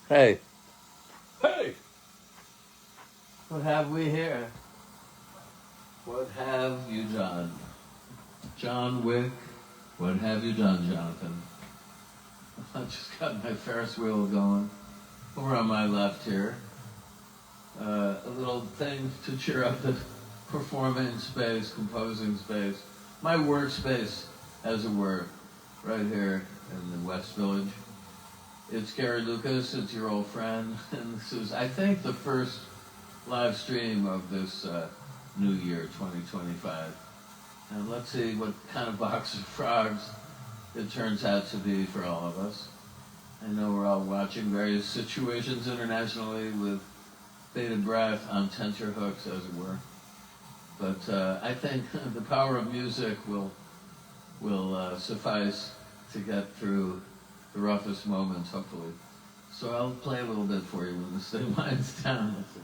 Hey. Hey! What have we here? What have you done? John Wick, what have you done, Jonathan? I just got my Ferris wheel going. Over on my left here. A little thing to cheer up the performing space, composing space. My workspace, as it were, right here in the West Village. It's Gary Lucas, it's your old friend, and this is, I think, the first live stream of this new year, 2025. And let's see what kind of box of frogs it turns out to be for all of us. I know we're all watching various situations internationally with bated breath on tenterhooks, as it were. But I think the power of music will suffice to get through the roughest moments, hopefully. So I'll play a little bit for you when this thing winds down. Let's see.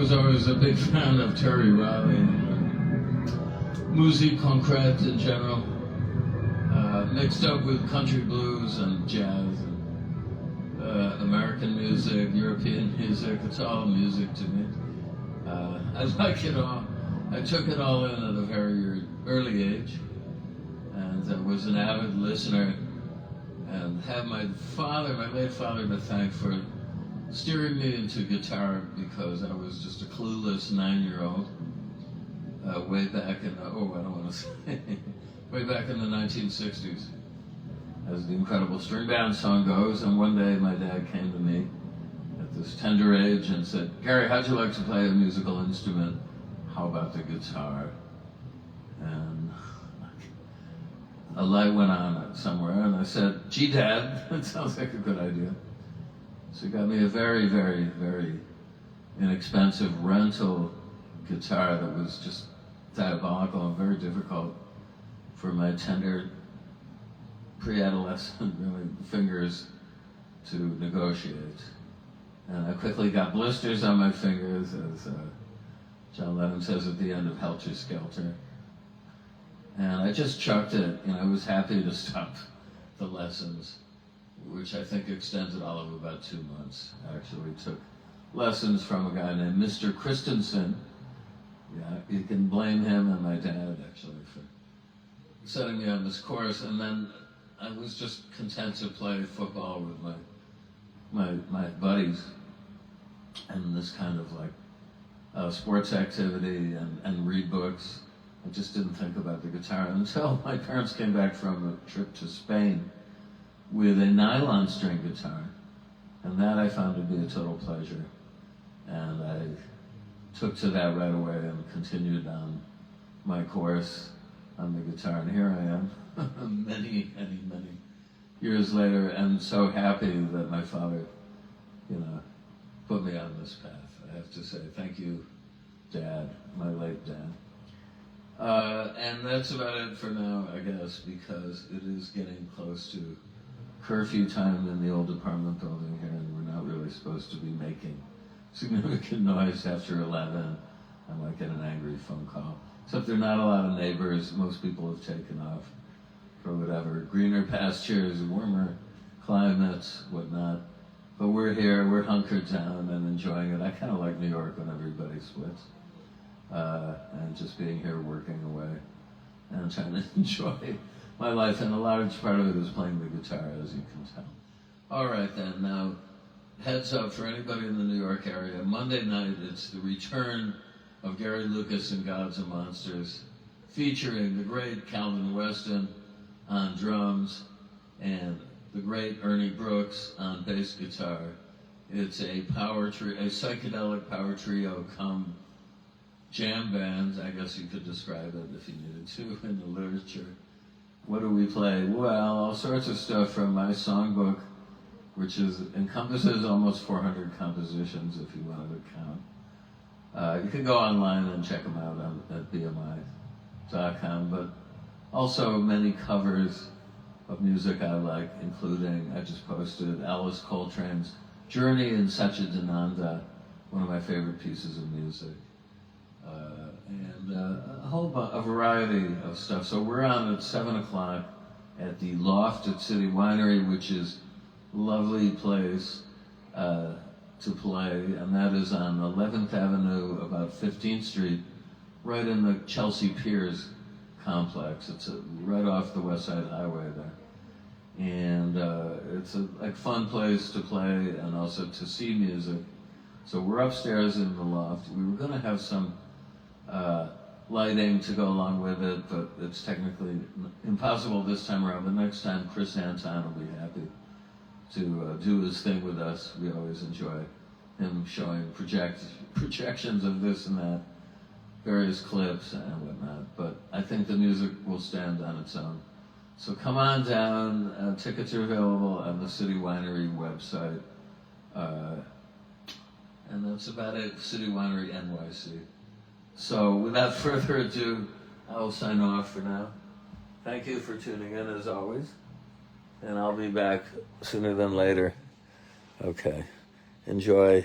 was always a big fan of Terry Riley and musique concrète in general, mixed up with country blues and jazz and American music, European music. It's all music to me. I like it all. I took it all in at a very early age, and I was an avid listener, and have my late father, to thank for steering me into guitar, because I was just a clueless 9-year-old way back in the, I don't want to say, way back in the 1960s, as the incredible string band song goes. And one day my dad came to me at this tender age and said, "Gary, how'd you like to play a musical instrument? How about the guitar?" And a light went on somewhere, and I said, "Gee, Dad, that sounds like a good idea." So he got me a very, very, very inexpensive rental guitar that was just diabolical and very difficult for my tender pre-adolescent really fingers to negotiate. And I quickly got blisters on my fingers, as John Lennon says at the end of Helter Skelter. And I just chucked it. I was happy to stop the lessons, which I think extended all of about 2 months. I actually took lessons from a guy named Mr. Christensen. Yeah, you can blame him and my dad, actually, for setting me on this course. And then I was just content to play football with my buddies, and this kind of like sports activity and read books. I just didn't think about the guitar until my parents came back from a trip to Spain with a nylon string guitar, and that I found to be a total pleasure. And I took to that right away and continued on my course on the guitar, and here I am many years later, and so happy that my father, put me on this path. I have to say thank you, Dad, my late dad. And that's about it for now, I guess, because it is getting close to curfew time in the old apartment building here, and we're not really supposed to be making significant noise after 11. I might get an angry phone call. Except there are not a lot of neighbors. Most people have taken off for whatever, greener pastures, warmer climates, whatnot. But we're here, we're hunkered down and enjoying it. I kind of like New York when everybody splits. And just being here working away and trying to enjoy my life. And a large part of it is playing the guitar, as you can tell. All right then, now heads up for anybody in the New York area. Monday night, it's the return of Gary Lucas and Gods and Monsters, featuring the great Calvin Weston on drums and the great Ernie Brooks on bass guitar. It's a psychedelic power trio come jam band, I guess you could describe it if you needed to in the literature. What do we play? Well, all sorts of stuff from my songbook, which encompasses almost 400 compositions if you wanted to count. You can go online and check them out at bmi.com, but also many covers of music I like, including, I just posted Alice Coltrane's Journey in Satchidananda, one of my favorite pieces of music. And a variety of stuff. So we're on at 7 o'clock at the Loft at City Winery, which is a lovely place to play, and that is on 11th Avenue, about 15th Street, right in the Chelsea Piers complex. It's right off the West Side Highway there. And it's a fun place to play and also to see music. So we're upstairs in the Loft. We were going to have some lighting to go along with it, but it's technically impossible this time around. The next time, Chris Anton will be happy to do his thing with us. We always enjoy him showing projections of this and that, various clips and whatnot. But I think the music will stand on its own. So come on down. Tickets are available on the City Winery website. And that's about it, City Winery NYC. So without further ado, I'll sign off for now. Thank you for tuning in as always. And I'll be back sooner than later. Okay. Enjoy.